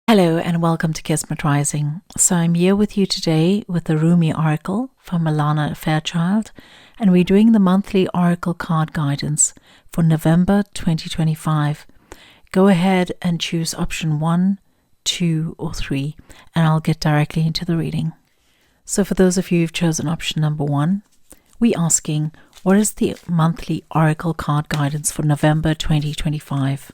Hello and welcome to Kismet Rising. So I'm here with you today with the Rumi Oracle from Alana Fairchild, and we're doing the monthly Oracle card guidance for November 2025. Go ahead and choose option 1, 2 or 3 and I'll get directly into the reading. So for those of you who've chosen option number 1, we're asking, what is the monthly Oracle card guidance for November 2025?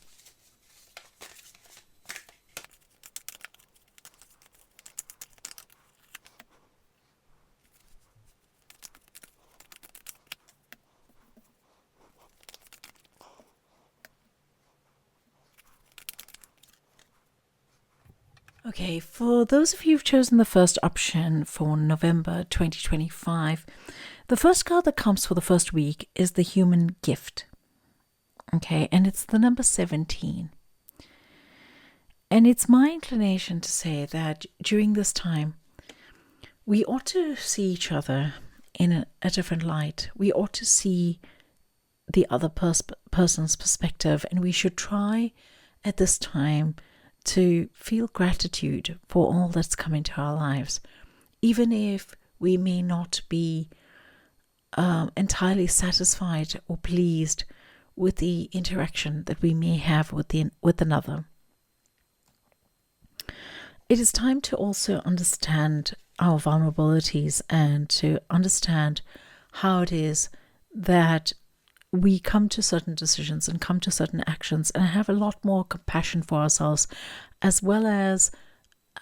Okay, for those of you who've chosen the first option for November 2025, the first card that comes for the first week is the human gift. Okay, and it's the number 17. And it's my inclination to say that during this time, we ought to see each other in a different light. We ought to see the other person's perspective, and we should try at this time to feel gratitude for all that's come into our lives, even if we may not be entirely satisfied or pleased with the interaction that we may have with another. It is time to also understand our vulnerabilities and to understand how it is that we come to certain decisions and come to certain actions and have a lot more compassion for ourselves, as well as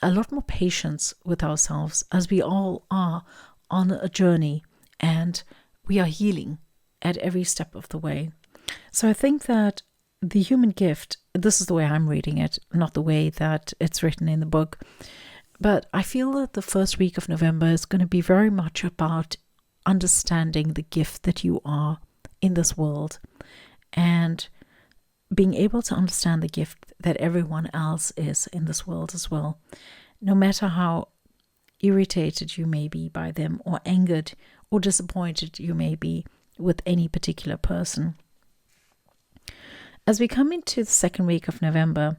a lot more patience with ourselves, as we all are on a journey and we are healing at every step of the way. So I think that the human gift, this is the way I'm reading it, not the way that it's written in the book, but I feel that the first week of November is going to be very much about understanding the gift that you are in this world and being able to understand the gift that everyone else is in this world as well, no matter how irritated you may be by them or angered or disappointed you may be with any particular person. As we come into the second week of November,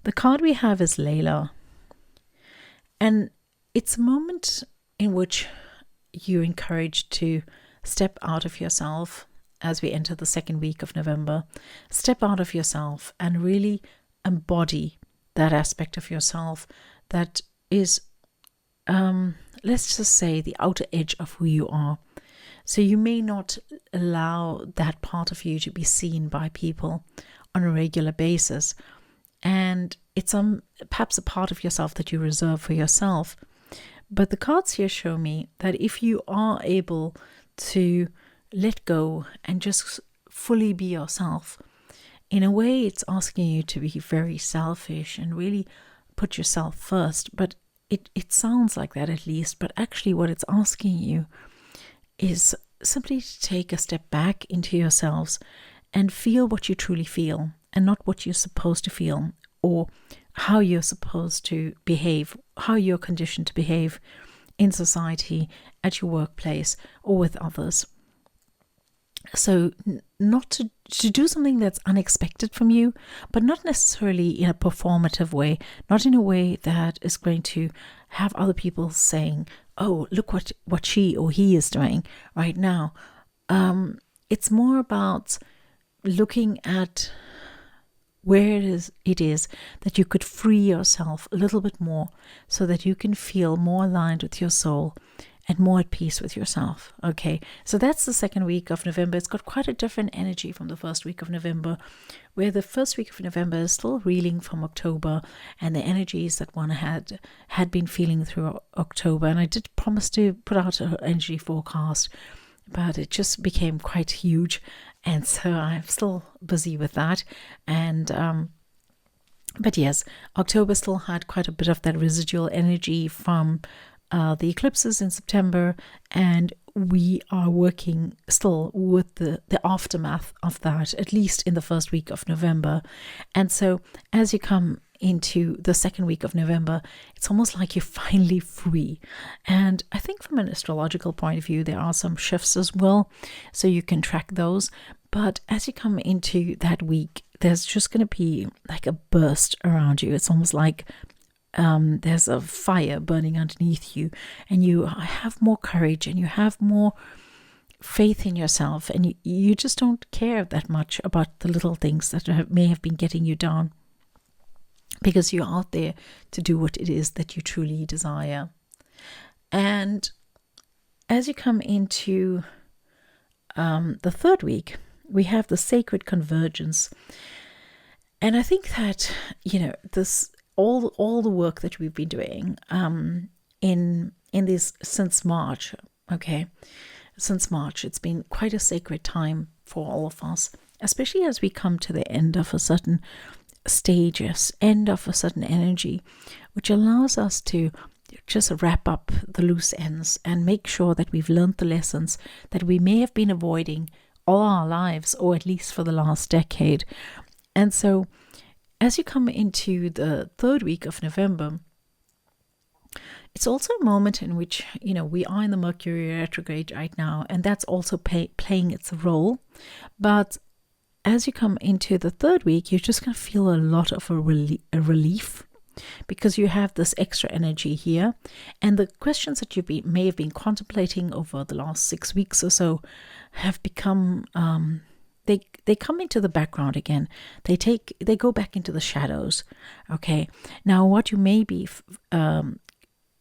the card we have is Layla, and it's a moment in which you're encouraged to step out of yourself. As we enter the second week of November, step out of yourself and really embody that aspect of yourself that is, let's just say, the outer edge of who you are. So you may not allow that part of you to be seen by people on a regular basis. And it's perhaps a part of yourself that you reserve for yourself. But the cards here show me that if you are able to let go and just fully be yourself, in a way it's asking you to be very selfish and really put yourself first. But it sounds like that, at least, but actually what it's asking you is simply to take a step back into yourselves and feel what you truly feel and not what you're supposed to feel or how you're supposed to behave, how you're conditioned to behave in society, at your workplace or with others. So not to do something that's unexpected from you, but not necessarily in a performative way, not in a way that is going to have other people saying, oh, look what she or he is doing right now. It's more about looking at where it is that you could free yourself a little bit more so that you can feel more aligned with your soul and more at peace with yourself. Okay, so that's the second week of November. It's got quite a different energy from the first week of November, where the first week of November is still reeling from October and the energies that one had been feeling through October. And I did promise to put out an energy forecast, but it just became quite huge, and so I'm still busy with that. And but yes, October still had quite a bit of that residual energy from the eclipses in September, and we are working still with the aftermath of that, at least in the first week of November. And so as you come into the second week of November, it's almost like you're finally free. And I think from an astrological point of view, there are some shifts as well, so you can track those. But as you come into that week, there's just going to be like a burst around you. It's almost like there's a fire burning underneath you, and you have more courage and you have more faith in yourself, and you just don't care that much about the little things that may have been getting you down, because you're out there to do what it is that you truly desire. And as you come into the third week, we have the sacred convergence. And I think that, this all the work that we've been doing in this since March, since March, it's been quite a sacred time for all of us, especially as we come to the end of a certain stages, end of a certain energy, which allows us to just wrap up the loose ends and make sure that we've learned the lessons that we may have been avoiding all our lives, or at least for the last decade. And so as you come into the third week of November, it's also a moment in which, we are in the Mercury retrograde right now, and that's also playing its role. But as you come into the third week, you're just going to feel a lot of a relief, because you have this extra energy here. And the questions that you may have been contemplating over the last 6 weeks or so have become, they come into the background again. They go back into the shadows. Okay. Now, what you may be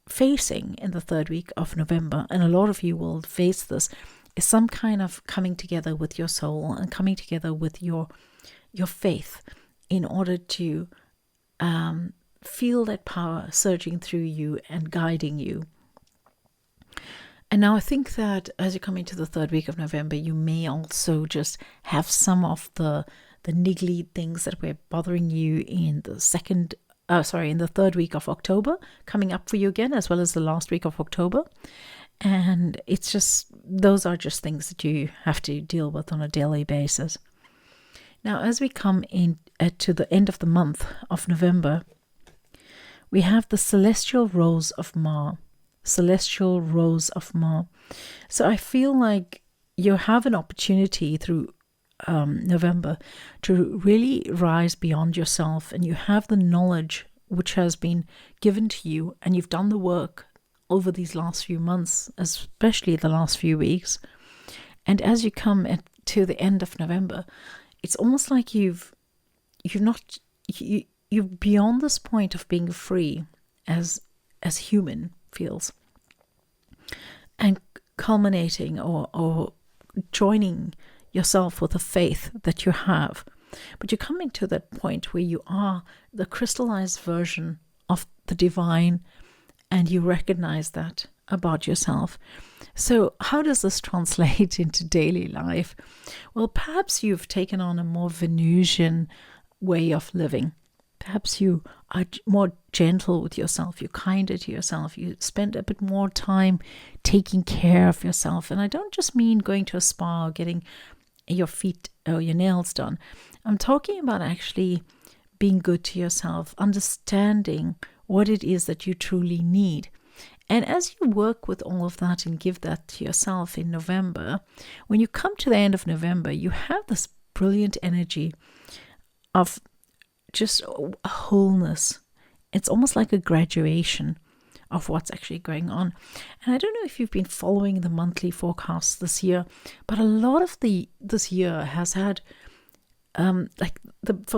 facing in the third week of November, and a lot of you will face this, is some kind of coming together with your soul and coming together with your faith in order to feel that power surging through you and guiding you. And now I think that as you come into the third week of November, you may also just have some of the niggly things that were bothering you in the third week of October coming up for you again, as well as the last week of October. And it's just, those are just things that you have to deal with on a daily basis. Now, as we come in to the end of the month of November, we have the celestial rose of Ma. Celestial rose of Ma. So I feel like you have an opportunity through November to really rise beyond yourself, and you have the knowledge which has been given to you, and you've done the work over these last few months, especially the last few weeks. And as you come to the end of November, it's almost like you're beyond this point of being free as human feels, and culminating or joining yourself with the faith that you have. But you're coming to that point where you are the crystallized version of the divine, and you recognize that about yourself. So how does this translate into daily life? Well, perhaps you've taken on a more Venusian way of living. Perhaps you are more gentle with yourself, you're kinder to yourself, you spend a bit more time taking care of yourself. And I don't just mean going to a spa or getting your feet or your nails done. I'm talking about actually being good to yourself, understanding what it is that you truly need. And as you work with all of that and give that to yourself in November, when you come to the end of November, you have this brilliant energy of just a wholeness. It's almost like a graduation of what's actually going on. And I don't know if you've been following the monthly forecasts this year, but a lot of this year has had from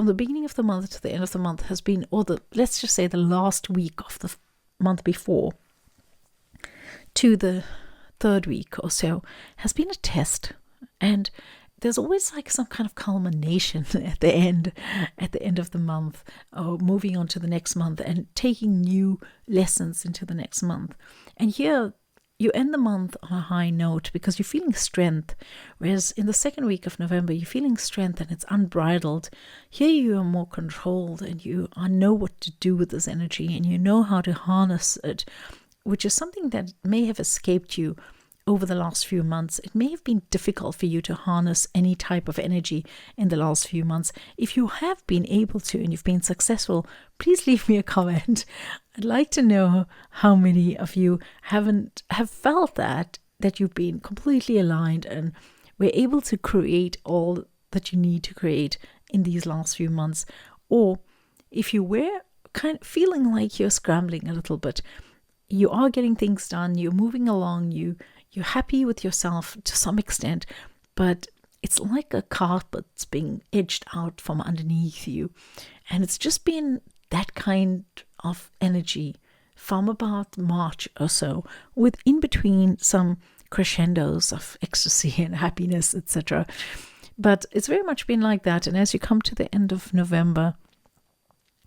the beginning of the month to the end of the month has been, let's just say the last week of the month before to the third week or so has been a test. And there's always like some kind of culmination at the end of the month, or moving on to the next month and taking new lessons into the next month. And here you end the month on a high note because you're feeling strength, whereas in the second week of November you're feeling strength and it's unbridled. Here you are more controlled, and you know what to do with this energy, and you know how to harness it, which is something that may have escaped you over the last few months. It may have been difficult for you to harness any type of energy in the last few months. If you have been able to and you've been successful, please leave me a comment. I'd like to know how many of you have felt that you've been completely aligned and were able to create all that you need to create in these last few months. Or if you were kind of feeling like you're scrambling a little bit. You are getting things done, you're moving along, you're happy with yourself to some extent, but it's like a carpet's being edged out from underneath you. And it's just been that kind of energy from about March or so, with in between some crescendos of ecstasy and happiness, etc. But it's very much been like that. And as you come to the end of November,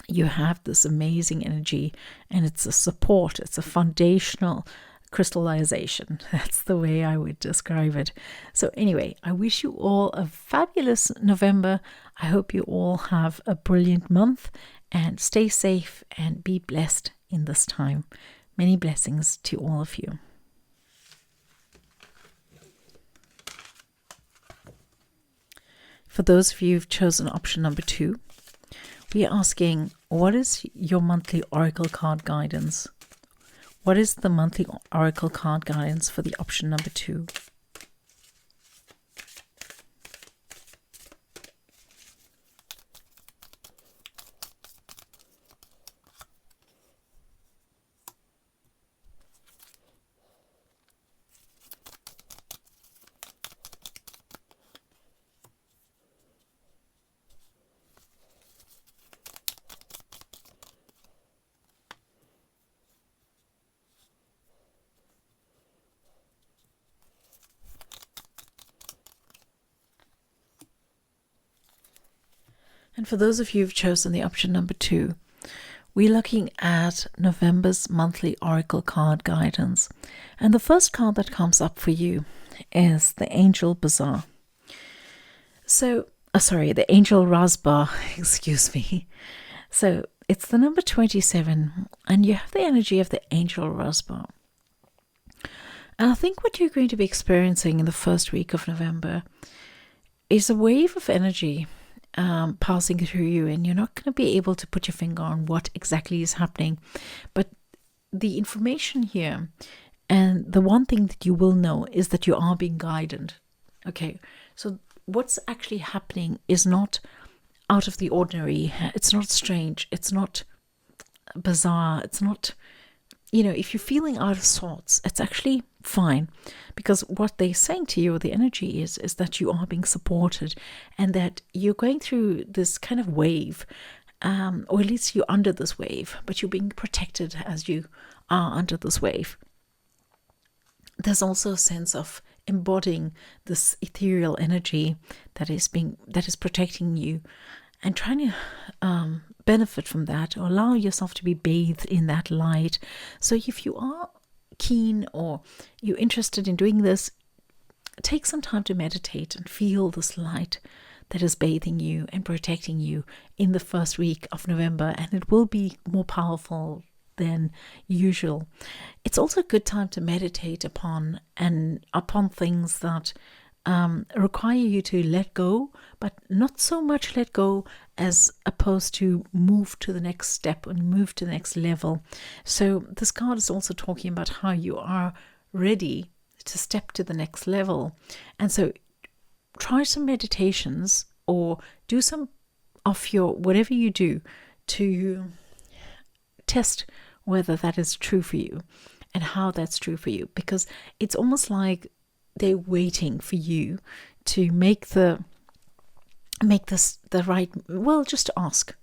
you have this amazing energy, and it's a support, it's a foundational crystallization. That's the way I would describe it. So anyway, I wish you all a fabulous November. I hope you all have a brilliant month, and stay safe and be blessed in this time. Many blessings to all of you. For those of you who've chosen option number 2, we are asking, what is your monthly oracle card guidance? What is the monthly oracle card guidance for the option number 2? And for those of you who've chosen the option number 2, we're looking at November's monthly oracle card guidance. And the first card that comes up for you is the Angel Bazaar. The Angel Rasbar, excuse me. So it's the number 27, and you have the energy of the Angel Rasbar. And I think what you're going to be experiencing in the first week of November is a wave of energy passing through you, and you're not going to be able to put your finger on what exactly is happening. But the information here, and the one thing that you will know, is that you are being guided. Okay, so what's actually happening is not out of the ordinary. It's not strange. It's not bizarre. It's not, if you're feeling out of sorts, it's actually fine, because what they're saying to you, the energy is that you are being supported, and that you're going through this kind of wave, or at least you're under this wave, but you're being protected as you are under this wave. There's also a sense of embodying this ethereal energy that is protecting you, and trying to benefit from that, or allow yourself to be bathed in that light. So if you are keen, or you're interested in doing this, take some time to meditate and feel this light that is bathing you and protecting you in the first week of November, and it will be more powerful than usual. It's also a good time to meditate upon things that require you to let go, but not so much let go as opposed to move to the next step and move to the next level. So this card is also talking about how you are ready to step to the next level. And so try some meditations, or do some of your whatever you do to test whether that is true for you and how that's true for you, because it's almost like they're waiting for you to make this the right. Well, just ask,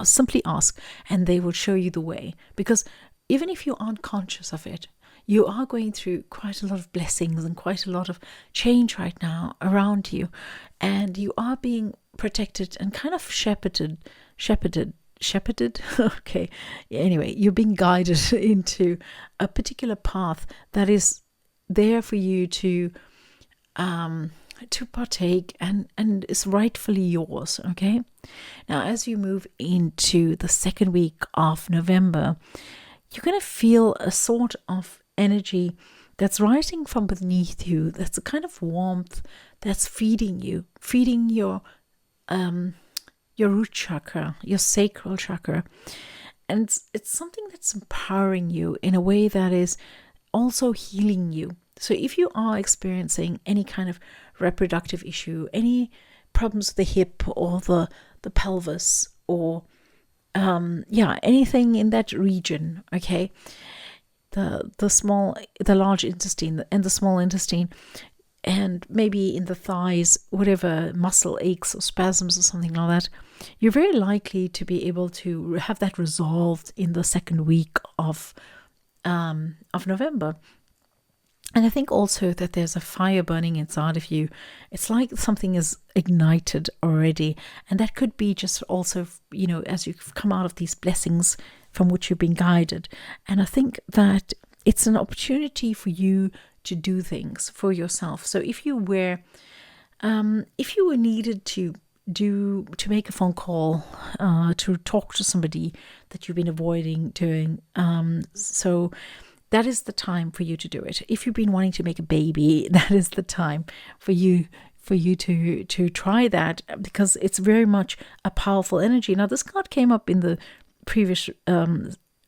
simply ask, and they will show you the way. Because even if you aren't conscious of it, you are going through quite a lot of blessings and quite a lot of change right now around you, and you are being protected and kind of shepherded. Okay, anyway, you're being guided into a particular path that is there for you to partake, and is rightfully yours. Okay, now as you move into the second week of November, you're going to feel a sort of energy that's rising from beneath you. That's a kind of warmth that's feeding your root chakra, your sacral chakra, and it's something that's empowering you in a way that is also healing you. So if you are experiencing any kind of reproductive issue, any problems with the hip or the pelvis, or anything in that region, okay? The large intestine and the small intestine, and maybe in the thighs, whatever muscle aches or spasms or something like that, you're very likely to be able to have that resolved in the second week of November. And I think also that there's a fire burning inside of you. It's like something is ignited already. And that could be just also, as you've come out of these blessings from which you've been guided. And I think that it's an opportunity for you to do things for yourself. So if you were needed to make a phone call, to talk to somebody that you've been avoiding doing, so that is the time for you to do it. If you've been wanting to make a baby, that is the time for you to try that, because it's very much a powerful energy. Now, this card came up in the previous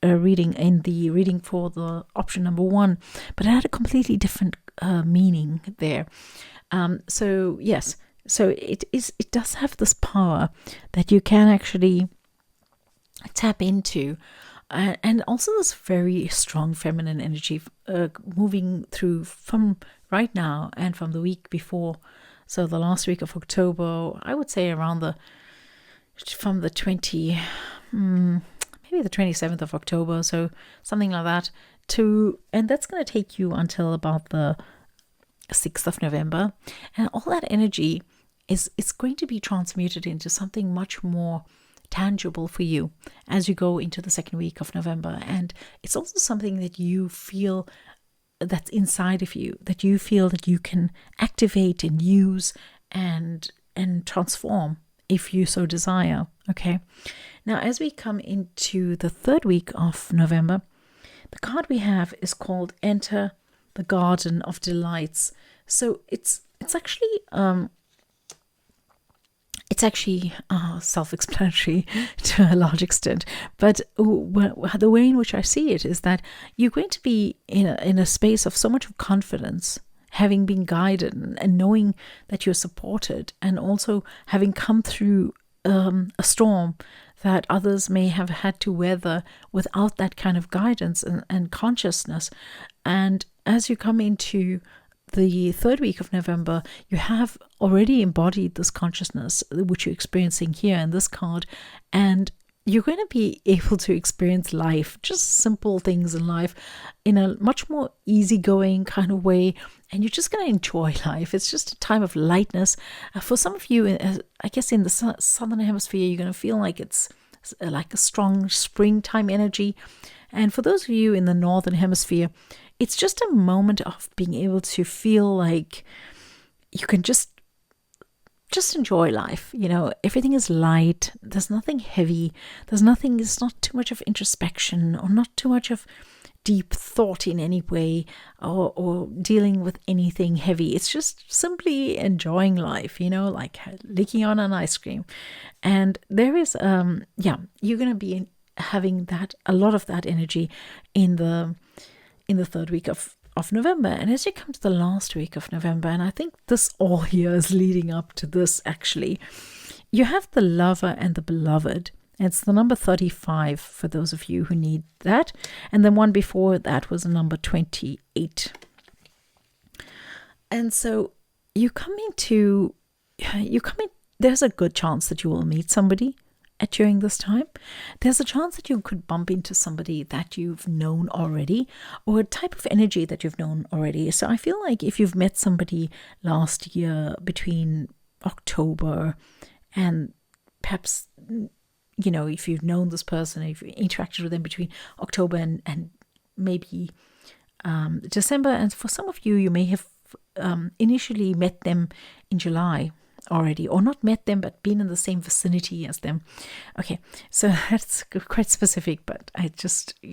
reading, in the reading for the option number 1, but it had a completely different meaning there. So yes, so it does have this power that you can actually tap into. And also this very strong feminine energy moving through from right now and from the week before. So the last week of October, I would say from the 27th of October, so something like that, and that's going to take you until about the 6th of November. And all that energy is going to be transmuted into something much more tangible for you as you go into the second week of November. And it's also something that you feel that's inside of you, that you feel that you can activate and use and transform if you so desire. Okay, now as we come into the third week of November, the card we have is called Enter the Garden of Delights. So it's actually self-explanatory to a large extent, but the way in which I see it is that you're going to be in a space of so much confidence, having been guided and knowing that you're supported, and also having come through a storm that others may have had to weather without that kind of guidance and consciousness. And as you come into the third week of November, you have already embodied this consciousness, which you're experiencing here in this card, and you're going to be able to experience life, just simple things in life, in a much more easygoing kind of way, and you're just going to enjoy life. It's just a time of lightness. For some of you, I guess in the southern hemisphere, you're going to feel like it's like a strong springtime energy, and for those of you in the northern hemisphere, it's just a moment of being able to feel like you can just enjoy life. Everything is light. There's nothing heavy. It's not too much of introspection or not too much of deep thought in any way, or dealing with anything heavy. It's just simply enjoying life, like licking on an ice cream. And there is, you're going to be having a lot of that energy in the third week of November. And as you come to the last week of November, and I think this all year is leading up to this actually, you have the Lover and the Beloved. It's the number 35 for those of you who need that. And the one before that was number 28. And so there's a good chance that you will meet somebody during this time. There's a chance that you could bump into somebody that you've known already, or a type of energy that you've known already. So I feel like if you've met somebody last year between October and perhaps, if you've known this person, if you interacted with them between October and maybe December, and for some of you, you may have initially met them in July already, or not met them but been in the same vicinity as them. Okay, so that's quite specific, but I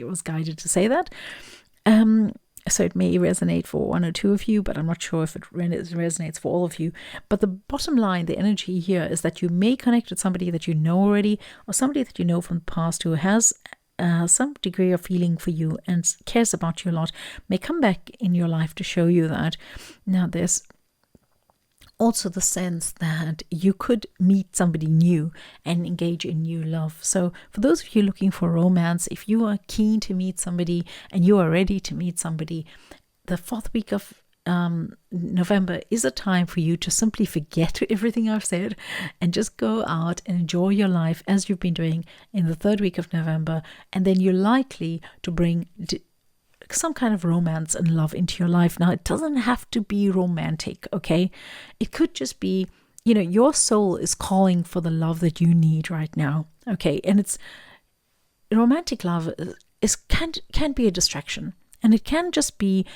was guided to say that. So it may resonate for one or two of you, but I'm not sure if it resonates for all of you. But the bottom line, the energy here, is that you may connect with somebody that you know already, or somebody that you know from the past who has some degree of feeling for you and cares about you a lot, may come back in your life to show you that. Now, there's also the sense that you could meet somebody new and engage in new love. So for those of you looking for romance, if you are keen to meet somebody and you are ready to meet somebody, the fourth week of November is a time for you to simply forget everything I've said and just go out and enjoy your life as you've been doing in the third week of November. And then you're likely to bring some kind of romance and love into your life. Now, it doesn't have to be romantic, okay? It could just be, your soul is calling for the love that you need right now, okay? And it's romantic love can be a distraction, and it can just be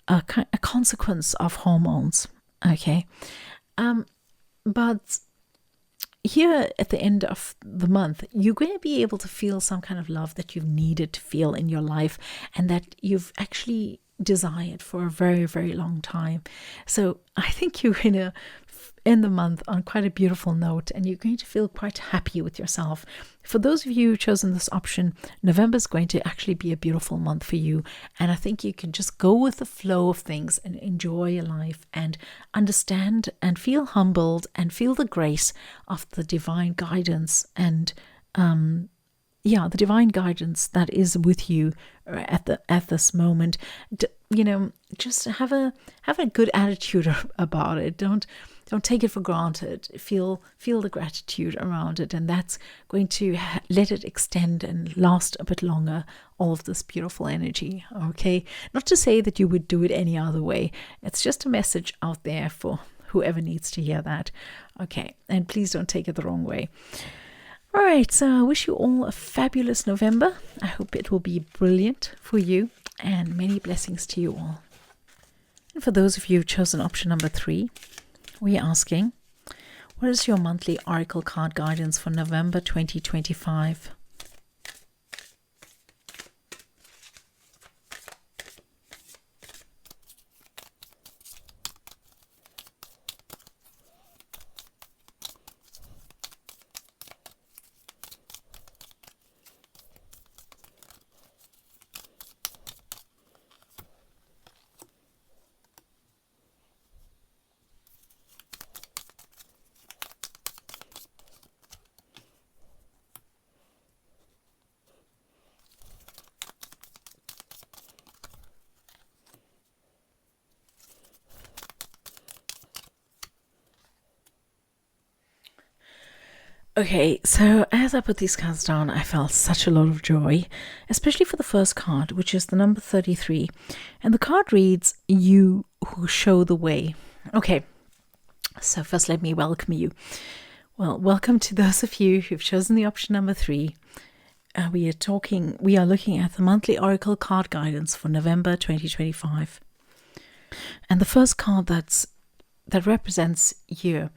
a consequence of hormones, okay? But here at the end of the month, you're going to be able to feel some kind of love that you've needed to feel in your life and that you've actually desired for a very, very long time. So I think you're going to end the month on quite a beautiful note, and you're going to feel quite happy with yourself. For those of you who've chosen this option, November is going to actually be a beautiful month for you, and I think you can just go with the flow of things and enjoy your life and understand and feel humbled and feel the grace of the divine guidance and the divine guidance that is with you at this moment. Just have a good attitude about it. Don't take it for granted. Feel the gratitude around it, and that's going to let it extend and last a bit longer, all of this beautiful energy, okay? Not to say that you would do it any other way. It's just a message out there for whoever needs to hear that, okay? And please don't take it the wrong way. All right, so I wish you all a fabulous November. I hope it will be brilliant for you, and many blessings to you all. And for those of you who've chosen option number 3, we're asking, what is your monthly Oracle card guidance for November 2025? Okay, so as I put these cards down, I felt such a lot of joy, especially for the first card, which is the number 33. And the card reads, "You who show the way." Okay, so first let me welcome you. Well, welcome to those of you who've chosen the option number 3. We are looking at the monthly Oracle card guidance for November 2025. And the first card that represents you,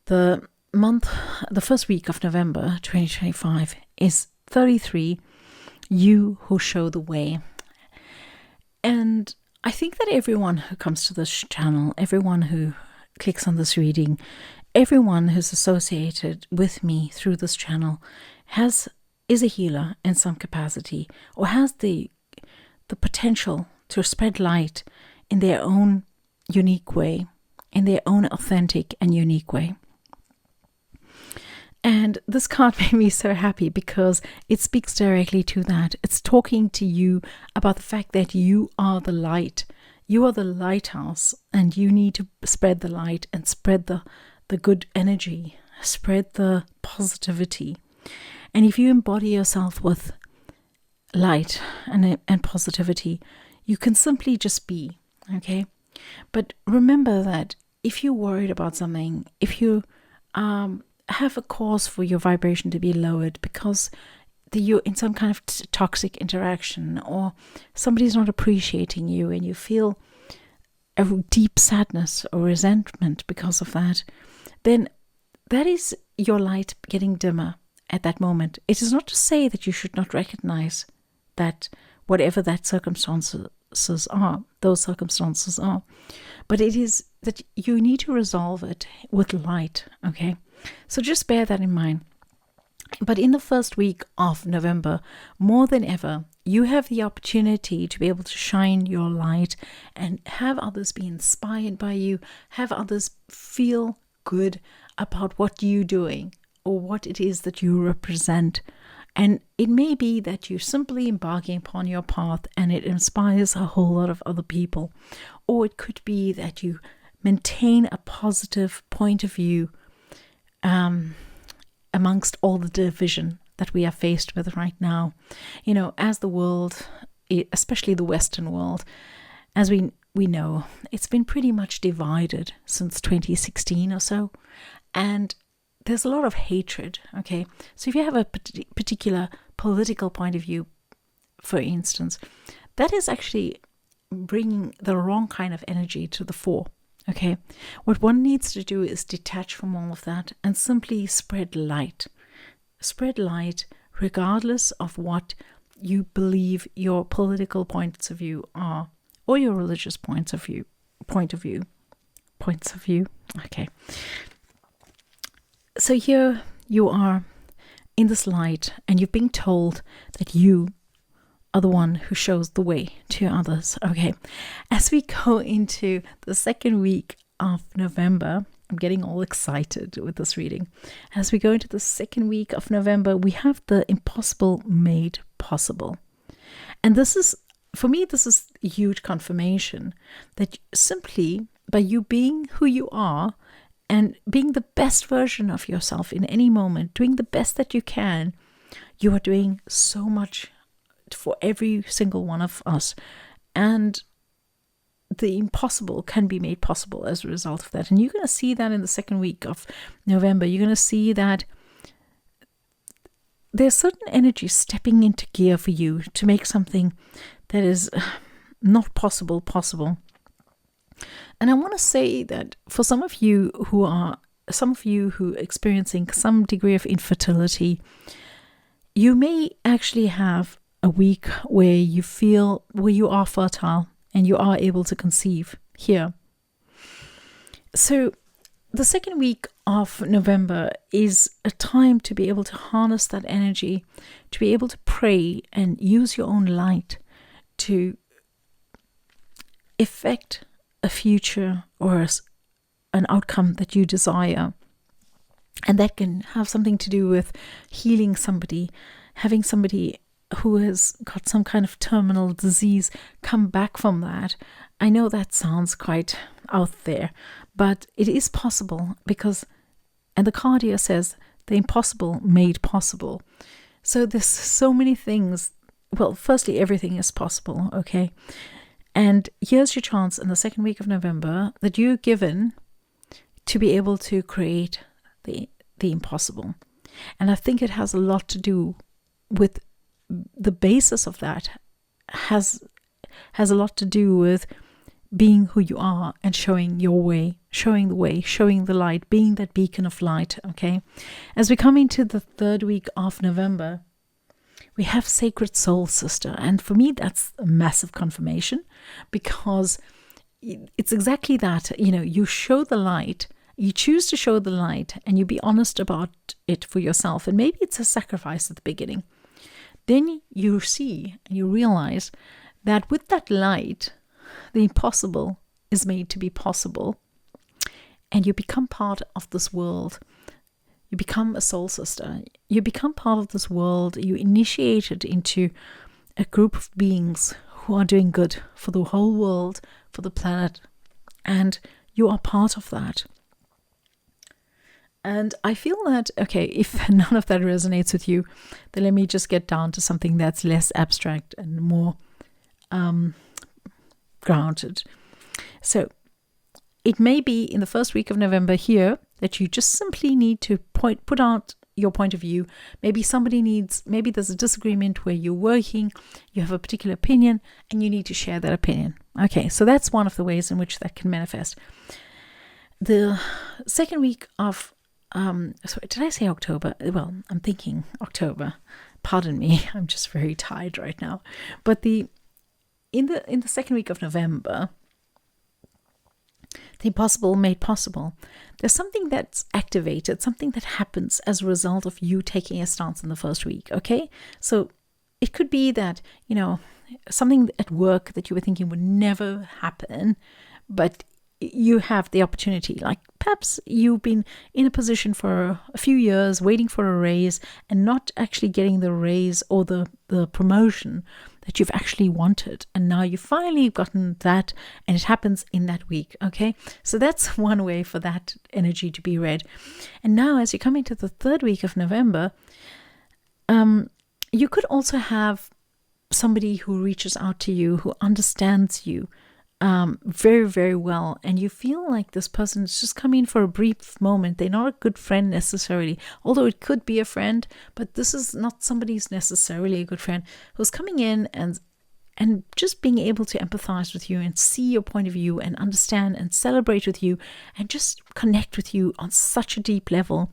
the first week of November 2025 is 33, "You who show the way." And I think that everyone who comes to this channel, everyone who clicks on this reading, everyone who's associated with me through this channel is a healer in some capacity, or has the potential to spread light in their own unique way, in their own authentic and unique way. And this card made me so happy because it speaks directly to that. It's talking to you about the fact that you are the light. You are the lighthouse, and you need to spread the light and spread the good energy, spread the positivity. And if you embody yourself with light and positivity, you can simply just be, okay? But remember that if you're worried about something, if you have a cause for your vibration to be lowered because you're in some kind of toxic interaction, or somebody's not appreciating you and you feel a deep sadness or resentment because of that, then that is your light getting dimmer at that moment. It is not to say that you should not recognize that whatever those circumstances are, but it is that you need to resolve it with light, okay? So just bear that in mind. But in the first week of November, more than ever, you have the opportunity to be able to shine your light and have others be inspired by you, have others feel good about what you're doing or what it is that you represent. And it may be that you're simply embarking upon your path and it inspires a whole lot of other people. Or it could be that you maintain a positive point of view amongst all the division that we are faced with right now. You know, as the world, especially the Western world, as we know, it's been pretty much divided since 2016 or so. And there's a lot of hatred, okay? So if you have a particular political point of view, for instance, that is actually bringing the wrong kind of energy to the fore, okay? What one needs to do is detach from all of that and simply spread light. Spread light regardless of what you believe your political points of view are, or your religious points of view. Okay. So here you are in this light, and you've been told that you are the one who shows the way to others. Okay. As we go into the second week of November, I'm getting all excited with this reading. As we go into the second week of November, we have the impossible made possible. And this is, for me, this is a huge confirmation that simply by you being who you are and being the best version of yourself in any moment, doing the best that you can, you are doing so much for every single one of us. And the impossible can be made possible as a result of that. And you're going to see that in the second week of November. You're going to see that there's certain energy stepping into gear for you to make something that is not possible. And I want to say that for some of you who are experiencing some degree of infertility, you may actually have a week where you are fertile and you are able to conceive here. So the second week of November is a time to be able to harness that energy, to be able to pray and use your own light to effect a future or an outcome that you desire. And that can have something to do with healing somebody, having somebody who has got some kind of terminal disease come back from that. I know that sounds quite out there, but it is possible because, and the card here says, the impossible made possible. So there's so many things. Well, firstly, everything is possible, okay? And here's your chance in the second week of November that you're given to be able to create the impossible. And I think it has a lot to do with the basis of that has a lot to do with being who you are and showing your way, showing the way, showing the light, being that beacon of light, okay? As we come into the third week of November, we have Sacred Soul Sister. And for me, that's a massive confirmation because it's exactly that. You know, you show the light, you choose to show the light, and you be honest about it for yourself. And maybe it's a sacrifice at the beginning. Then you see and you realize that with that light, the impossible is made to be possible. And you become part of this world. You become a soul sister. You become part of this world. You initiate it into a group of beings who are doing good for the whole world, for the planet. And you are part of that. And I feel that, okay, if none of that resonates with you, then let me just get down to something that's less abstract and more grounded. So it may be in the first week of November here that you just simply need to put out your point of view. Maybe there's a disagreement where you're working, you have a particular opinion, and you need to share that opinion. Okay, so that's one of the ways in which that can manifest. The second week of sorry, did I say October? Well, I'm thinking October. Pardon me, I'm just very tired right now. But in the second week of November, the impossible made possible. There's something that's activated, something that happens as a result of you taking a stance in the first week. Okay, so it could be that, something at work that you were thinking would never happen, but you have the opportunity. Like perhaps you've been in a position for a few years waiting for a raise and not actually getting the raise or the promotion that you've actually wanted. And now you've finally gotten that, and it happens in that week. Okay. So that's one way for that energy to be read. And now as you're coming to the third week of November, you could also have somebody who reaches out to you, who understands you very, very well. And you feel like this person is just coming for a brief moment. They're not a good friend necessarily, although it could be a friend, but this is not somebody who's necessarily a good friend, who's coming in and just being able to empathize with you and see your point of view and understand and celebrate with you and just connect with you on such a deep level.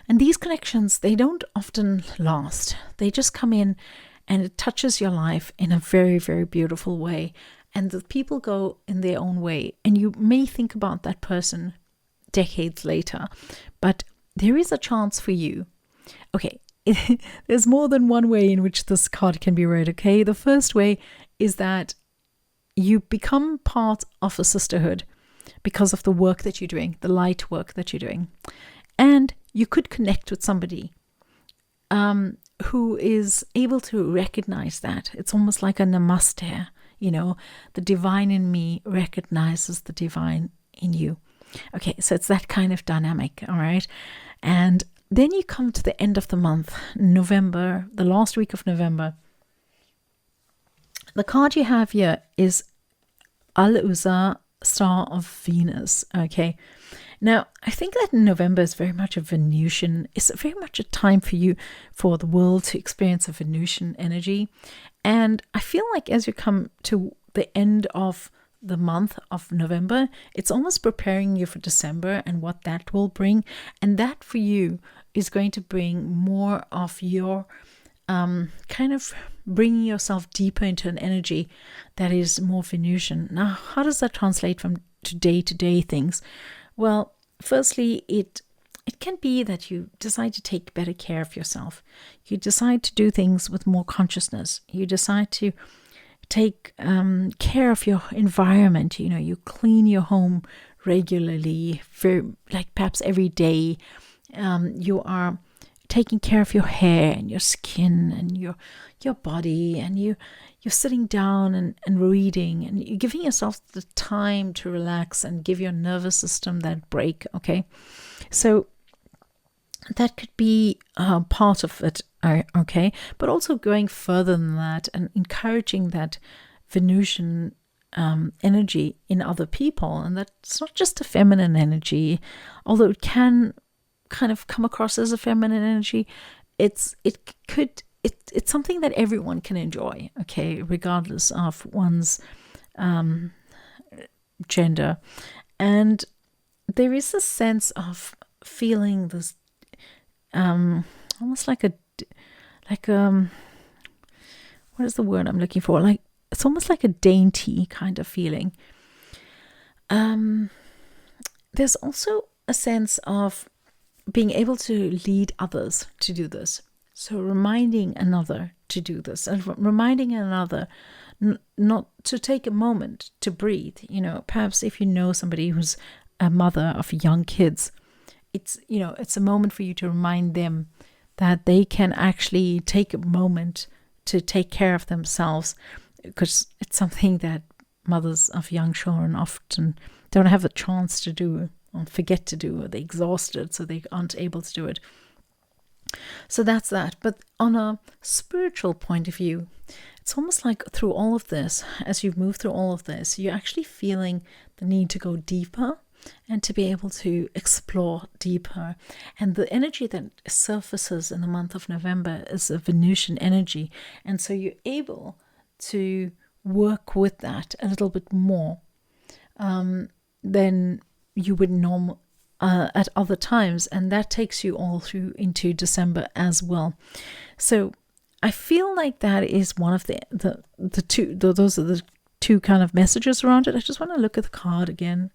And these connections, they don't often last. They just come in and it touches your life in a very, very beautiful way. And the people go in their own way. And you may think about that person decades later, but there is a chance for you. Okay, there's more than one way in which this card can be read, okay? The first way is that you become part of a sisterhood because of the work that you're doing, the light work that you're doing. And you could connect with somebody who is able to recognize that. It's almost like a namaste. The divine in me recognizes the divine in you. Okay, so it's that kind of dynamic, all right? And then you come to the end of the month, November, the last week of November. The card you have here is Al-Uzza, Star of Venus, okay? Now, I think that November is very much a Venusian. It's very much a time for you, for the world to experience a Venusian energy. And I feel like as you come to the end of the month of November, it's almost preparing you for December and what that will bring. And that for you is going to bring more of your kind of bringing yourself deeper into an energy that is more Venusian. Now, how does that translate from day-to-day things? Well, firstly, it can be that you decide to take better care of yourself. You decide to do things with more consciousness. You decide to take care of your environment. You clean your home regularly, like perhaps every day. You are taking care of your hair and your skin and your body, and you're sitting down and reading, and you're giving yourself the time to relax and give your nervous system that break, okay? So that could be part of it, okay? But also going further than that and encouraging that Venusian energy in other people. And that's not just a feminine energy, although it can kind of come across as a feminine energy. It's something that everyone can enjoy, okay, regardless of one's gender. And there is a sense of feeling this almost like what is the word I'm looking for? Like, it's almost like a dainty kind of feeling. There's also a sense of being able to lead others to do this. So reminding another to do this, and reminding another not to take a moment to breathe. Perhaps if you know somebody who's a mother of young kids, it's a moment for you to remind them that they can actually take a moment to take care of themselves, because it's something that mothers of young children often don't have a chance to do, or forget to do, or they're exhausted, so they aren't able to do it. So that's that. But on a spiritual point of view, it's almost like through all of this, as you've moved through all of this, you're actually feeling the need to go deeper and to be able to explore deeper. And the energy that surfaces in the month of November is a Venusian energy. And so you're able to work with that a little bit more than you would normally at other times, and that takes you all through into December as well. So I feel like that is one of the two, those are the two kind of messages around it. I just want to look at the card again.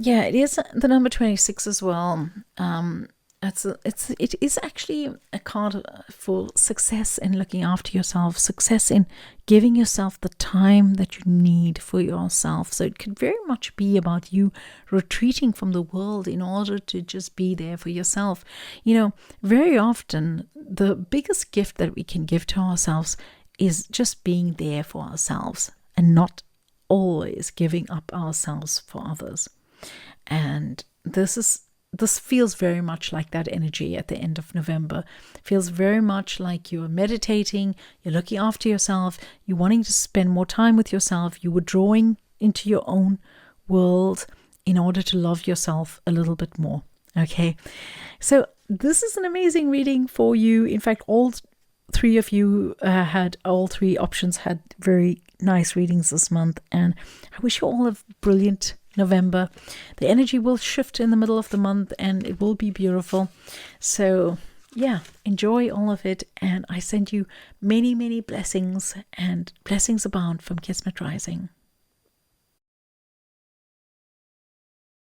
Yeah, it is the number 26 as well. It is actually a card for success in looking after yourself, success in giving yourself the time that you need for yourself. So it could very much be about you retreating from the world in order to just be there for yourself. Very often the biggest gift that we can give to ourselves is just being there for ourselves and not always giving up ourselves for others. And this feels very much like that energy at the end of November. It feels very much like you're meditating, you're looking after yourself, you're wanting to spend more time with yourself, you were drawing into your own world in order to love yourself a little bit more. Okay, so this is an amazing reading for you. In fact, all three of you all three options had very nice readings this month, and I wish you all a brilliant November. The energy will shift in the middle of the month and it will be beautiful. So yeah, enjoy all of it, and I send you many, many blessings, and blessings abound from Kismet Rising.